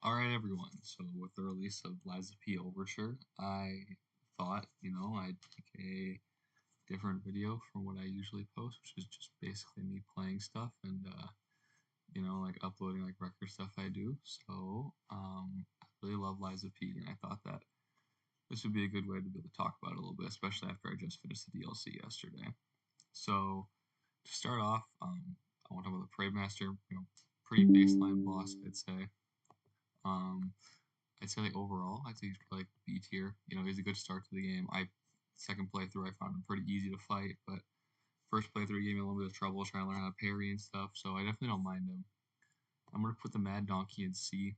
Alright, everyone. So, with the release of Liza P. Overture, I thought, I'd make a different video from what I usually post, which is just basically me playing stuff and, like uploading like record stuff I do. So, I really love Liza P. and I thought that this would be a good way to be able to talk about it a little bit, especially after I just finished the DLC yesterday. So, to start off, I want to talk about the Parade Master, pretty baseline boss, I'd say. Um, I'd say like overall, I'd say he's probably like B tier. He's a good start to the game. Second playthrough I found him pretty easy to fight, but first playthrough he gave me a little bit of trouble trying to learn how to parry and stuff. So I definitely don't mind him. I'm gonna put the Mad Donkey in C.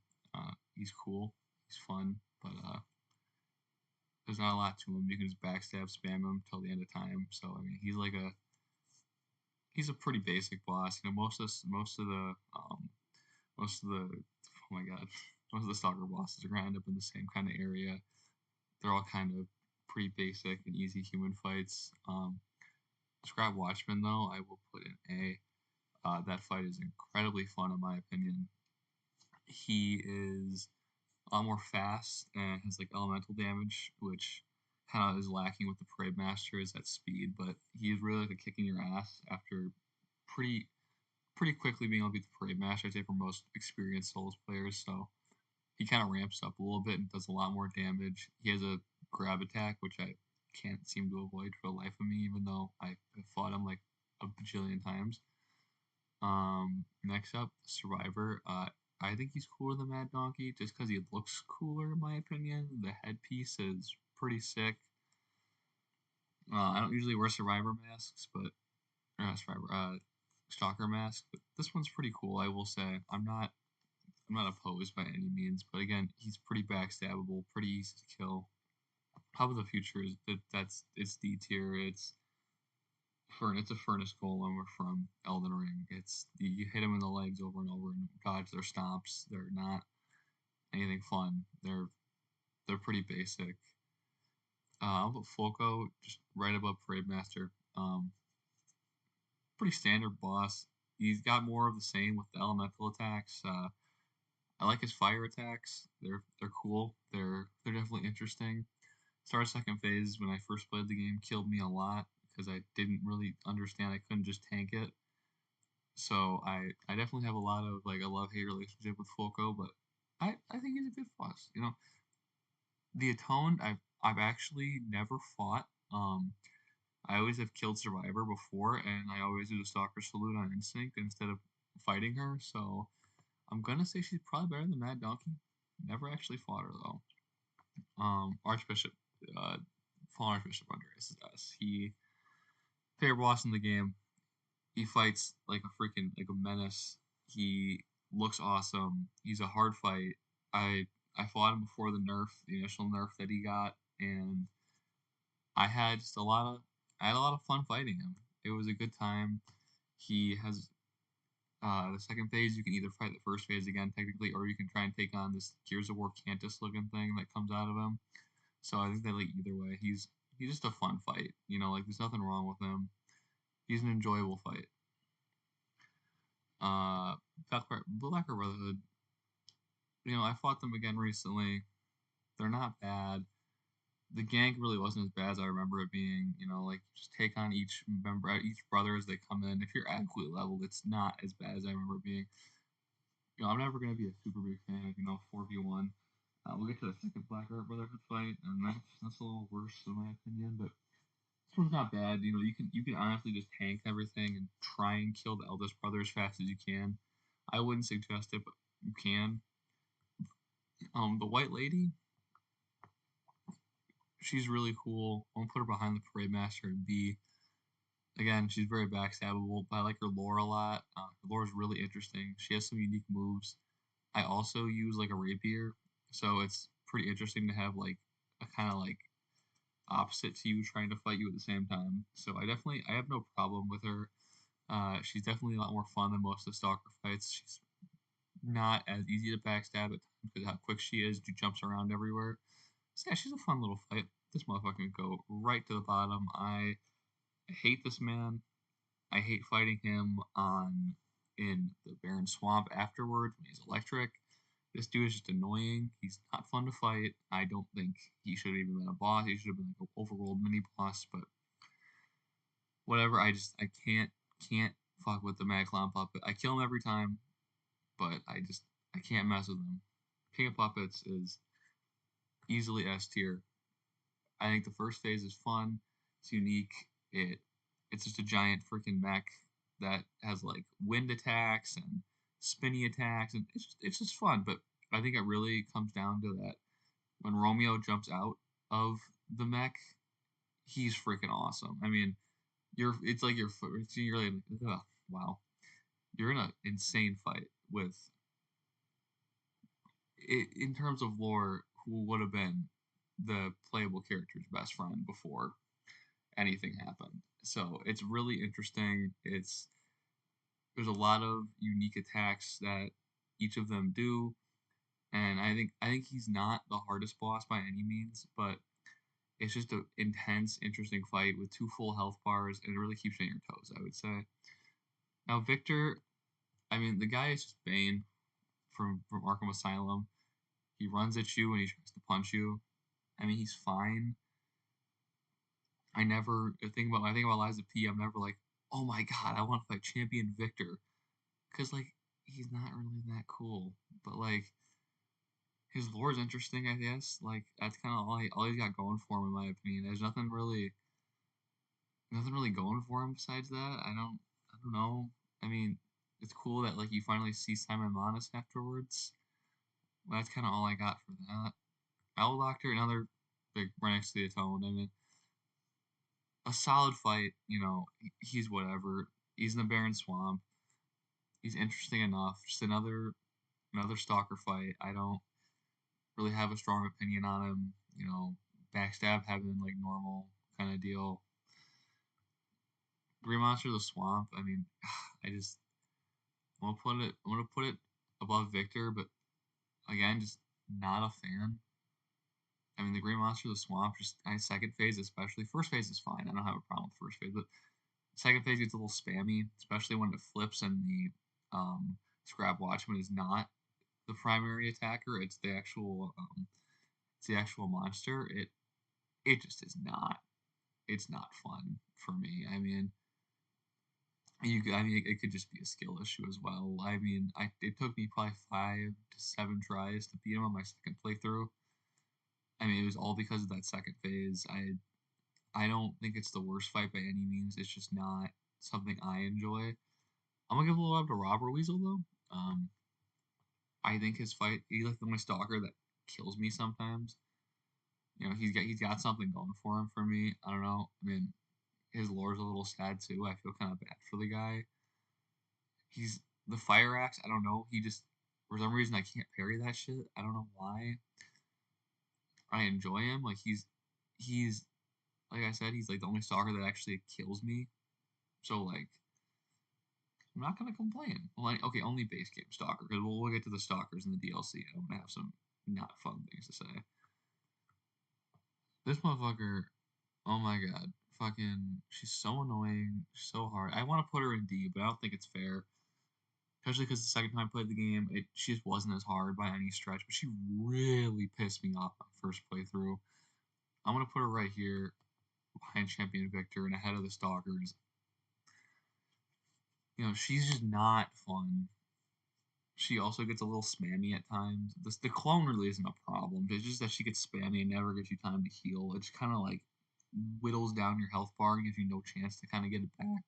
He's cool. He's fun, but there's not a lot to him. You can just backstab spam him till the end of time. So I mean, he's a pretty basic boss. Oh my god, most of the stalker bosses are gonna end up in the same kind of area. They're all kind of pretty basic and easy human fights. Scrap Watchman, though, I will put in A. That fight is incredibly fun, in my opinion. He is a lot more fast and has like elemental damage, which kind of is lacking with the Parade Master is that speed. But he's really like a kick in your ass after pretty pretty quickly being able to beat the Parade Master. I'd say for most experienced Souls players, so he kind of ramps up a little bit and does a lot more damage. He has a grab attack, which I can't seem to avoid for the life of me, even though I have fought him like a bajillion times. Next up, Survivor. I think he's cooler than Mad Donkey just because he looks cooler, in my opinion. The headpiece is pretty sick. I don't usually wear Survivor masks, but Stalker mask, but this one's pretty cool. I will say I'm not opposed by any means, but again, he's pretty backstabbable, pretty easy to kill. Top of the Future is it's D tier. It's a furnace golem from Elden Ring. You hit him in the legs over and over and dodge their stomps. They're not anything fun. They're pretty basic. I'll put Folko just right above Parade Master. Pretty standard boss. He's got more of the same with the elemental attacks. I like his fire attacks. They're cool. They're definitely interesting. Start second phase when I first played the game killed me a lot because I didn't really understand. I couldn't just tank it. So I definitely have a lot of like a love hate relationship with Folko, but I think he's a good boss. The Atoned I've actually never fought. I always have killed Survivor before, and I always do the Stalker Salute on instinct instead of fighting her. So I'm gonna say she's probably better than Mad Donkey. Never actually fought her though. Archbishop, uh, Fallen Archbishop Andreas is us. He favorite boss in the game. He fights like a freaking like a menace. He looks awesome. He's a hard fight. I I fought him before the initial nerf that he got, and I had just a lot of I had a lot of fun fighting him. It was a good time. He has the second phase. You can either fight the first phase again technically, or you can try and take on this Gears of War Cantus looking thing that comes out of him. So I think that like either way, he's just a fun fight. Like there's nothing wrong with him. He's an enjoyable fight. Uh, Black Brotherhood. I fought them again recently. They're not bad. The gank really wasn't as bad as I remember it being. Like just take on each member, each brother as they come in. If you're adequately leveled, it's not as bad as I remember it being. I'm never gonna be a super big fan of 4v1. We'll get to the second Black Brotherhood fight, and that's a little worse in my opinion. But this one's not bad. You can honestly just tank everything and try and kill the eldest brother as fast as you can. I wouldn't suggest it, but you can. The White Lady, she's really cool. I'm gonna put her behind the Parade Master and B. Again, she's very backstabbable, but I like her lore a lot. Her lore is really interesting. She has some unique moves. I also use like a rapier, so it's pretty interesting to have like a kind of like opposite to you trying to fight you at the same time. So I have no problem with her. She's definitely a lot more fun than most of the Stalker fights. She's not as easy to backstab at times because how quick she is. She jumps around everywhere. So yeah, she's a fun little fight. This motherfucker can go right to the bottom. I hate this man. I hate fighting him in the Barren Swamp afterwards when he's electric. This dude is just annoying. He's not fun to fight. I don't think he should have even been a boss. He should have been like an overworld mini boss, but whatever. I can't fuck with the Mad Clown Puppet. I kill him every time, but I can't mess with him. King of Puppets is easily S tier. I think the first phase is fun. It's unique. It's just a giant freaking mech that has like wind attacks and spinny attacks, and it's just fun. But I think it really comes down to that when Romeo jumps out of the mech, he's freaking awesome. I mean, it's like you're like, ugh, wow, you're in an insane fight with in terms of lore, who would have been the playable character's best friend before anything happened. So it's really interesting. There's a lot of unique attacks that each of them do, and I think he's not the hardest boss by any means, but it's just an intense, interesting fight with two full health bars, and it really keeps you on your toes, I would say. Now Victor, I mean the guy is just Bane from Arkham Asylum. He runs at you and he tries to punch you. I mean he's fine. I never think about when I think about Liza P. I'm never like, oh my god, I want to fight Champion Victor, because like he's not really that cool. But like his lore is interesting, I guess. Like that's kind of all he's got going for him, in my opinion. There's nothing really going for him besides that. I don't know. I mean, it's cool that like you finally see Simon Monis afterwards. Well, that's kind of all I got for that. Owl Doctor, another big right next to the Atone. I mean, a solid fight. You know, he's whatever. He's in the Barren Swamp. He's interesting enough. Just another stalker fight. I don't really have a strong opinion on him. You know, backstab having like normal kind of deal. Green Monster of the Swamp. I mean, I just I'm gonna put it above Victor, but again, just not a fan. I mean, the Green Monster of the Swamp, just second phase especially. First phase is fine. I don't have a problem with first phase, but second phase gets a little spammy, especially when it flips and the Scrap Watchman is not the primary attacker. It's the actual monster. It just is not. It's not fun for me. I mean, it could just be a skill issue as well. I mean, it took me probably 5 to 7 tries to beat him on my second playthrough. I mean, it was all because of that second phase. I don't think it's the worst fight by any means. It's just not something I enjoy. I'm gonna give a little up to Robert Weasel though. I think his fight, he's like the only stalker that kills me sometimes. You know, he's got something going for him for me. I don't know. I mean, his lore's a little sad too. I feel kind of bad for the guy. He's the fire axe. I don't know. He just for some reason I can't parry that shit. I don't know why. I enjoy him. Like he's like I said, he's like the only stalker that actually kills me. So like I'm not gonna complain. Well, okay, only base game stalker because we'll get to the stalkers in the DLC. I'm gonna have some not fun things to say. This motherfucker, oh my god, fucking, she's so annoying, so hard. I want to put her in D, but I don't think it's fair. Especially because the second time I played the game, she just wasn't as hard by any stretch. But she really pissed me off my first playthrough. I'm gonna put her right here behind Champion Victor and ahead of the Stalkers. You know, she's just not fun. She also gets a little spammy at times. The clone really isn't a problem. It's just that she gets spammy and never gives you time to heal. It's kind of like whittles down your health bar and gives you no chance to kind of get it back,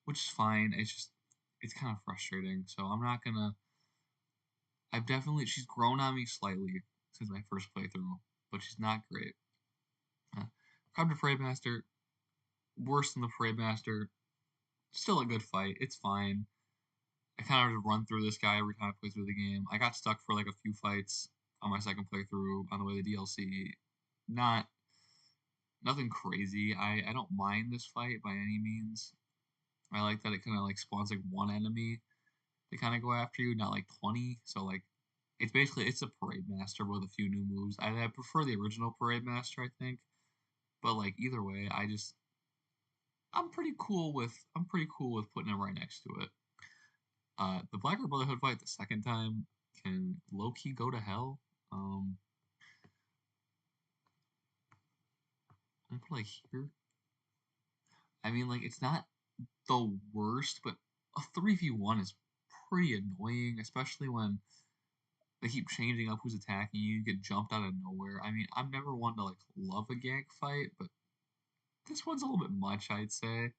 which is fine. It's kind of frustrating. So I'm not gonna. She's grown on me slightly since my first playthrough, but she's not great. Crab to Parade Master, worse than the Parade Master. Still a good fight. It's fine. I kind of just run through this guy every time I play through the game. I got stuck for like a few fights on my second playthrough on the way to the DLC. Not nothing crazy. I don't mind this fight by any means. I like that it kind of like spawns like one enemy to kind of go after you, not like 20. So like it's a Parade Master with a few new moves. I prefer the original Parade Master, I think. But like either way, I'm pretty cool with putting him right next to it. The Blackguard Brotherhood fight the second time can low-key go to hell. I'm gonna put like here. I mean, like, it's not the worst, but a 3v1 is pretty annoying, especially when they keep changing up who's attacking you. You get jumped out of nowhere. I mean, I'm never one to like love a gank fight, but this one's a little bit much, I'd say.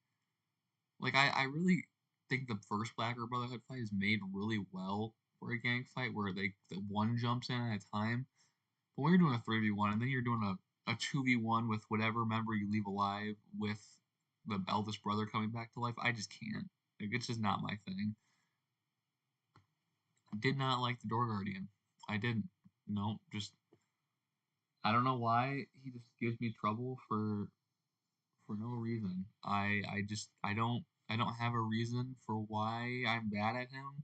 Like, I really think the first Blacker Brotherhood fight is made really well for a gank fight where the one jumps in at a time. But when you're doing a 3v1 and then you're doing a 2v1 with whatever member you leave alive with the eldest brother coming back to life, I just can't. Like, it's just not my thing. Did not like the Door Guardian. I didn't. No, just I don't know why he just gives me trouble for no reason. I don't have a reason for why I'm bad at him.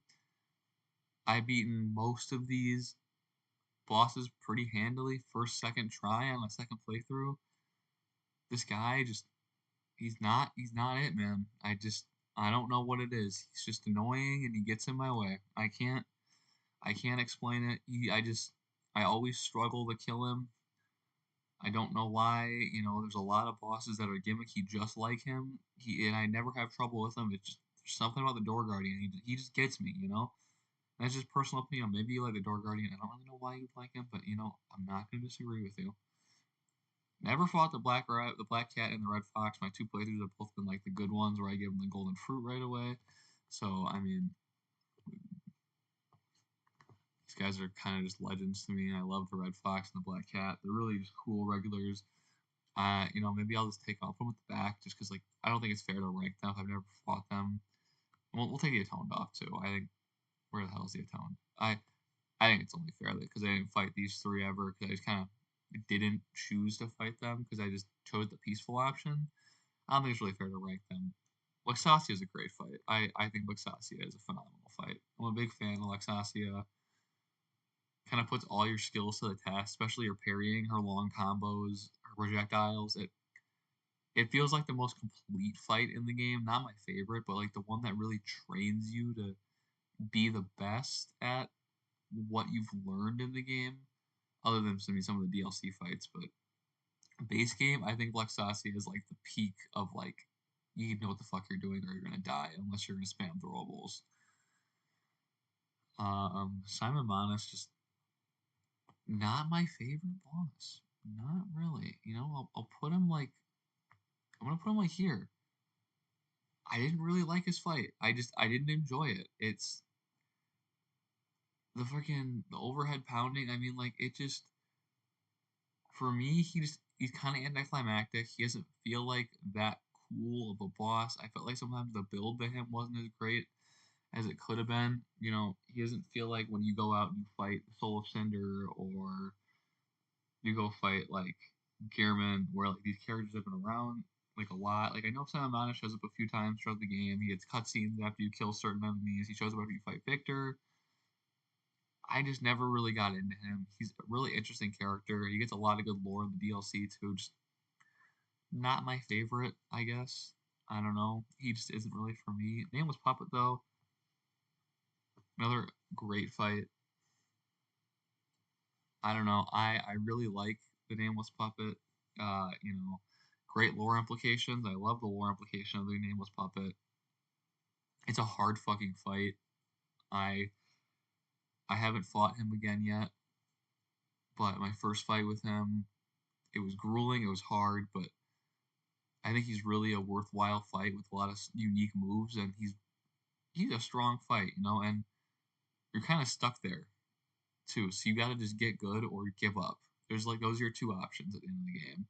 I've beaten most of these bosses pretty handily first second try on a second playthrough. This guy just he's not it, man. I don't know what it is. He's just annoying and he gets in my way. I can't explain it. I always struggle to kill him. I don't know why. There's a lot of bosses that are gimmicky just like him. And I never have trouble with him. It's just there's something about the Door Guardian. He just gets me. That's just personal opinion. Maybe you like the Door Guardian. I don't really know why you like him, but I'm not gonna disagree with you. Never fought the the Black Cat, and the Red Fox. My two playthroughs have both been like the good ones where I give them the golden fruit right away. So I mean, these guys are kind of just legends to me. I love the Red Fox and the Black Cat. They're really just cool regulars. Maybe I'll just take off them with the back just because, like, I don't think it's fair to rank them if I've never fought them. We'll take the Atoned off, too. I think, where the hell is the Atoned? I think it's only fair because I didn't fight these three ever because I just kind of didn't choose to fight them because I just chose the peaceful option. I don't think it's really fair to rank them. Luxasia is a great fight. I think Luxasia is a phenomenal fight. I'm a big fan of Luxasia. Kind of puts all your skills to the test, especially your parrying, her long combos, her projectiles. It feels like the most complete fight in the game. Not my favorite, but like the one that really trains you to be the best at what you've learned in the game, other than some of the DLC fights. But base game, I think Luxasia is like the peak of like you know what the fuck you're doing or you're gonna die unless you're gonna spam throwables. Simon Manas just not my favorite boss. Not really. I'll put him like I'm gonna put him like here. I didn't really like his fight. I didn't enjoy it. It's the overhead pounding. I mean, like it just for me, he's kind of anticlimactic. He doesn't feel like that cool of a boss. I felt like sometimes the build to him wasn't as great as it could have been. He doesn't feel like when you go out and you fight Soul of Cinder or you go fight like Gearman, where like these characters have been around like a lot. Like I know Simon Mana shows up a few times throughout the game. He gets cutscenes after you kill certain enemies. He shows up after you fight Victor. I just never really got into him. He's a really interesting character. He gets a lot of good lore in the DLC too. Just not my favorite, I guess. I don't know. He just isn't really for me. Nameless Puppet though, another great fight. I don't know. I really like the Nameless Puppet. Uh, you know, great lore implications. I love the lore implication of the Nameless Puppet. It's a hard fucking fight. I I haven't fought him again yet, but my first fight with him, it was grueling. It was hard, but I think he's really a worthwhile fight with a lot of unique moves, and he's a strong fight, and you're kind of stuck there too. So you got to just get good or give up. There's like those are your two options at the end of the game,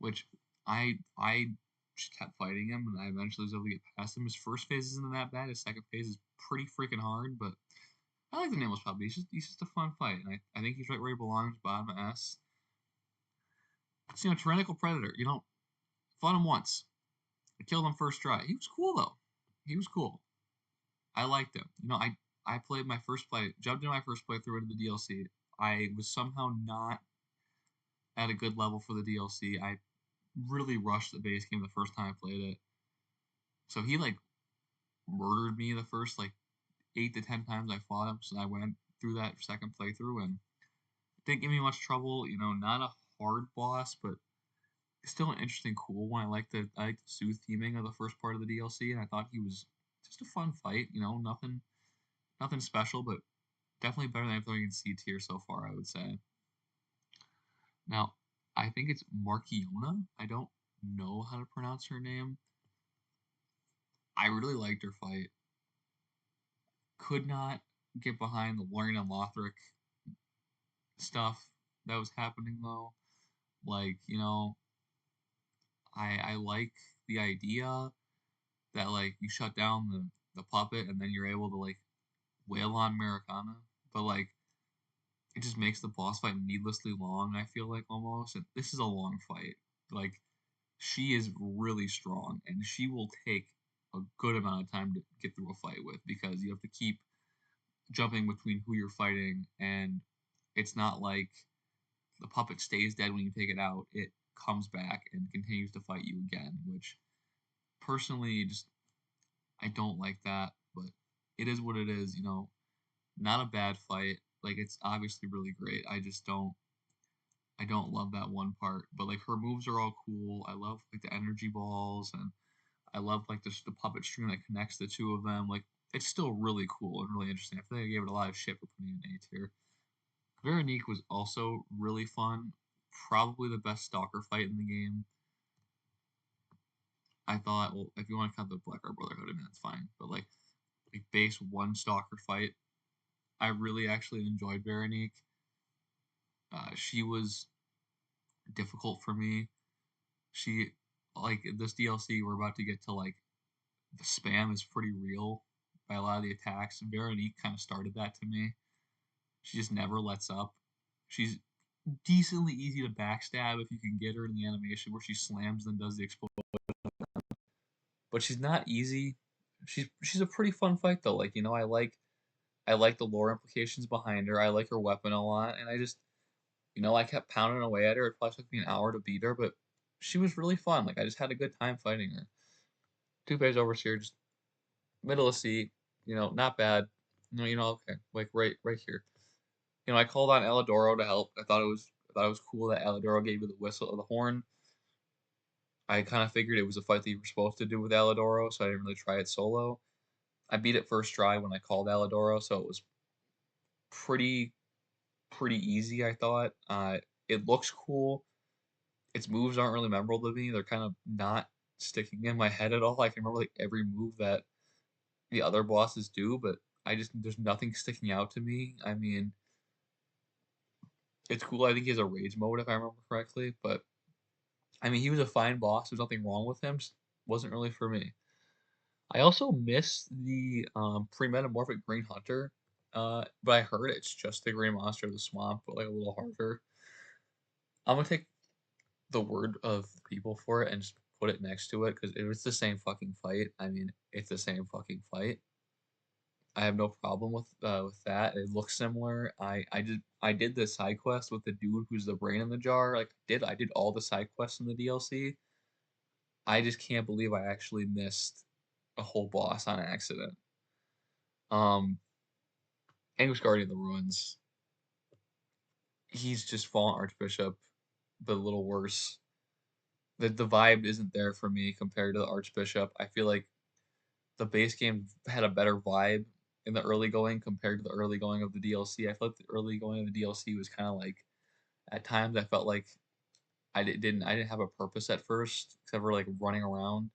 which I just kept fighting him, and I eventually was able to get past him. His first phase isn't that bad. His second phase is pretty freaking hard, but I like the Nameless Puppet. He's just a fun fight, and I think he's right where he belongs, bottom of S. So, Tyrannical Predator. Fought him once. I killed him first try. He was cool though. He was cool. I liked him. I played my first play, jumped into my first playthrough into the DLC. I was somehow not at a good level for the DLC. I really rushed the base game the first time I played it. So he like murdered me the first like 8 to 10 times I fought him. So I went through that second playthrough, and didn't give me much trouble. Not a hard boss, but still an interesting, cool one. I like the Sue theming of the first part of the DLC, and I thought he was just a fun fight. Nothing special, but definitely better than everything in C tier so far, I would say. Now, I think it's Markiona. I don't know how to pronounce her name. I really liked her fight. Could not get behind the Lorien and Lothric stuff that was happening though. Like, I like the idea that like you shut down the puppet and then you're able to like wail on Americana, but like it just makes the boss fight needlessly long, I feel like almost. And this is a long fight. Like she is really strong and she will take a good amount of time to get through a fight with because you have to keep jumping between who you're fighting, and it's not like the puppet stays dead when you take it out. It comes back and continues to fight you again, which personally just I don't like that, but it is what it is. Not a bad fight. Like it's obviously really great. I don't love that one part, but like her moves are all cool. I love like the energy balls, and I love like the puppet string that connects the two of them. Like it's still really cool and really interesting. I feel like I gave it a lot of shit for putting it in A tier. Veronique was also really fun. Probably the best stalker fight in the game. I thought, well, if you want to count the Blackguard Brotherhood, I mean that's fine. But like base one stalker fight, I really actually enjoyed Veronique. She was difficult for me. She like this DLC we're about to get to, like the spam is pretty real by a lot of the attacks. Veronique kind of started that to me. She just never lets up. She's decently easy to backstab if you can get her in the animation where she slams and does the explosion. But she's not easy. She's a pretty fun fight though. Like I like the lore implications behind her. I like her weapon a lot, and I kept pounding away at her. It probably took me an hour to beat her, but she was really fun. Like I just had a good time fighting her. Two-Phase Overseer, just middle of C. Not bad. No, okay, like right here. I called on Alidoro to help. I thought it was cool that Alidoro gave you the whistle or the horn. I kind of figured it was a fight that you were supposed to do with Alidoro, so I didn't really try it solo. I beat it first try when I called Alidoro, so it was pretty pretty easy, I thought. It looks cool. Its moves aren't really memorable to me. They're kind of not sticking in my head at all. I can remember like every move that the other bosses do, but there's nothing sticking out to me. I mean, it's cool. I think he has a rage mode if I remember correctly, but I mean, he was a fine boss. There's nothing wrong with him. Just wasn't really for me. I also miss the pre-metamorphic Green Hunter, but I heard it's just the Green Monster of the Swamp, but like a little harder. I'm gonna take the word of people for it and just put it next to it because it's the same fucking fight. I mean, it's the same fucking fight. I have no problem with that. It looks similar. I did the side quest with the dude who's the brain in the jar. Like I did all the side quests in the DLC. I just can't believe I actually missed a whole boss on accident. Um, Anguish Guardian of the Ruins. He's just Fallen Archbishop, but a little worse. The vibe isn't there for me compared to the Archbishop. I feel like the base game had a better vibe in the early going compared to the early going of the DLC. I felt the early going of the DLC was kind of like at times I felt like I didn't have a purpose at first except for like running around.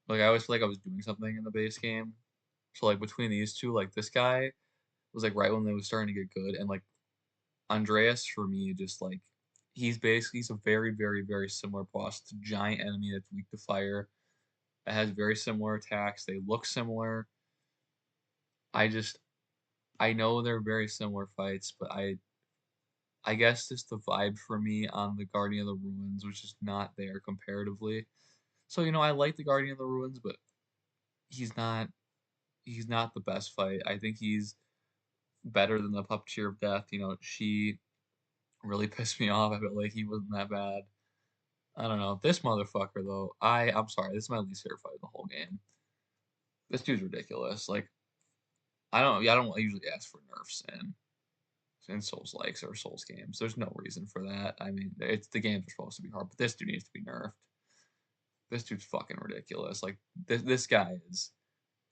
Like I always feel like I was doing something in the base game. So like between these two, like this guy was like right when they was starting to get good, and like Andreas for me just like he's a very very very similar boss. It's a giant enemy that's weak to fire. It has very similar attacks. They look similar. I just I know they're very similar fights, but I guess just the vibe for me on the Guardian of the Ruins was just not there comparatively. So I like the Guardian of the Ruins, but he's not he's not the best fight. I think he's better than the Puppeteer of Death. She really pissed me off. I felt like he wasn't that bad. I don't know. This motherfucker though, I'm sorry, this is my least favorite fight in the whole game. This dude's ridiculous. Like I don't usually ask for nerfs in Souls likes or Souls games. There's no reason for that. I mean, it's the games are supposed to be hard, but this dude needs to be nerfed. This dude's fucking ridiculous. Like this guy is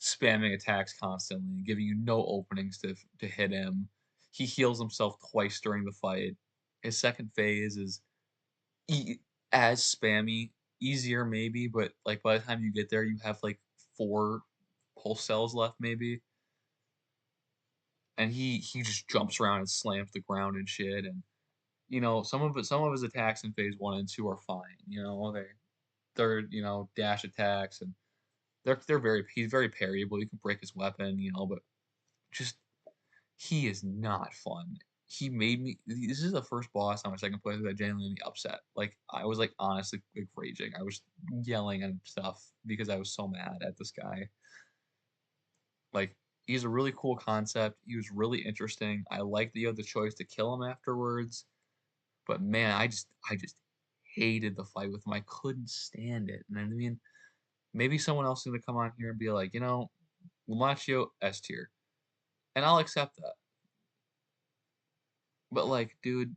spamming attacks constantly, giving you no openings to hit him. He heals himself twice during the fight. His second phase is e- as spammy, easier maybe, but like by the time you get there, you have like 4 pulse cells left maybe, and he just jumps around and slams the ground and shit. And some of his attacks in phase 1 and 2 are fine. They're dash attacks, and they're very he's very parryable. You can break his weapon, but just he is not fun. He made me. This is the first boss on my second playthrough that genuinely upset. Like I was like honestly like raging. I was yelling and stuff because I was so mad at this guy. Like he's a really cool concept. He was really interesting. I like that you had the choice to kill him afterwards. But man, I just hated the fight with him. I couldn't stand it. And I mean, maybe someone else is gonna come on here and be like, Lumaccio S tier, and I'll accept that. But like, dude,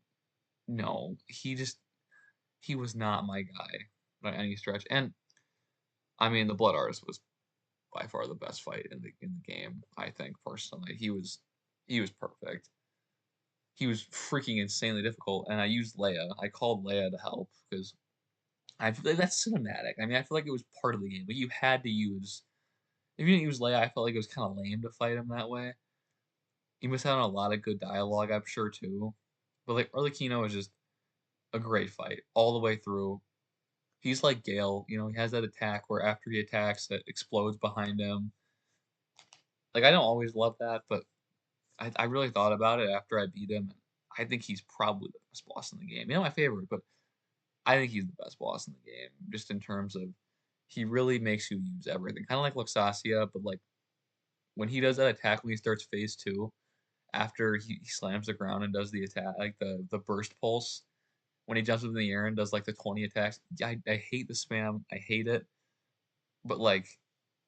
no, he was not my guy by any stretch. And I mean, the Blood Artist was by far the best fight in the game. I think personally, he was perfect. He was freaking insanely difficult, and I used Leia. I called Leia to help because I feel like that's cinematic. I mean, I feel like it was part of the game, but you had to use. If you didn't use Leia, I felt like it was kind of lame to fight him that way. You missed out on a lot of good dialogue, I'm sure too. But like Arlecchino is just a great fight all the way through. He's like Gale, he has that attack where after he attacks, it explodes behind him. Like I don't always love that, but I really thought about it after I beat him. I think he's probably the best boss in the game. My favorite, but I think he's the best boss in the game, just in terms of he really makes you use everything. Kind of like Luxasia, but like when he does that attack when he starts phase 2, after he slams the ground and does the attack, like the burst pulse, when he jumps up in the air and does like the 20 attacks. I hate the spam. I hate it. But like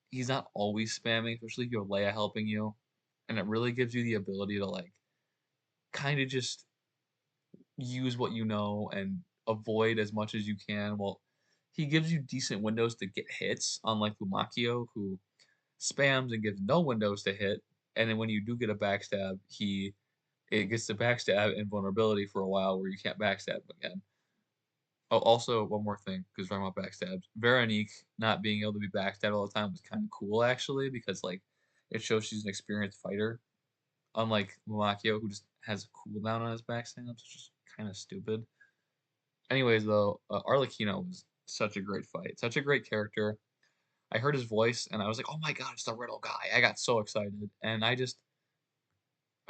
he's not always spamming, especially if you have Leia helping you. And it really gives you the ability to like kind of just use what you know and avoid as much as you can. Well, he gives you decent windows to get hits, unlike Lumacchio, who spams and gives no windows to hit. And then when you do get a backstab, it gets the backstab invulnerability for a while where you can't backstab again. Oh, also one more thing, because we're talking about backstabs. Veronique not being able to be backstabbed all the time was kind of cool actually, because like it shows she's an experienced fighter. Unlike Lumacchio, who just has a cooldown on his backstabs, which is kind of stupid. Anyways, though, Arlecchino was such a great fight, such a great character. I heard his voice and I was like, "Oh my god, it's the Riddle guy!" I got so excited, and I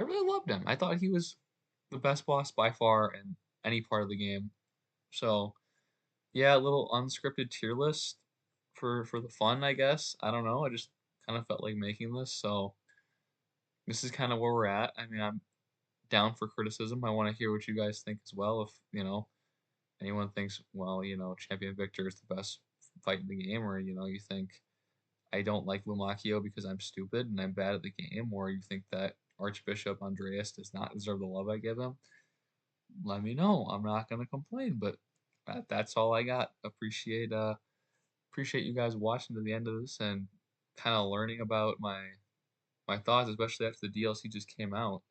really loved him. I thought he was the best boss by far in any part of the game. So yeah, a little unscripted tier list for the fun, I guess. I don't know. I just kind of felt like making this, so this is kind of where we're at. I mean, I'm down for criticism. I want to hear what you guys think as well. If anyone thinks, well, Champion Victor is the best fight in the game, or you think I don't like Lumacchio because I'm stupid and I'm bad at the game, or you think that Archbishop Andreas does not deserve the love I give him, let me know. I'm not gonna complain, but that's all I got. Appreciate you guys watching to the end of this and kind of learning about my thoughts, especially after the DLC just came out.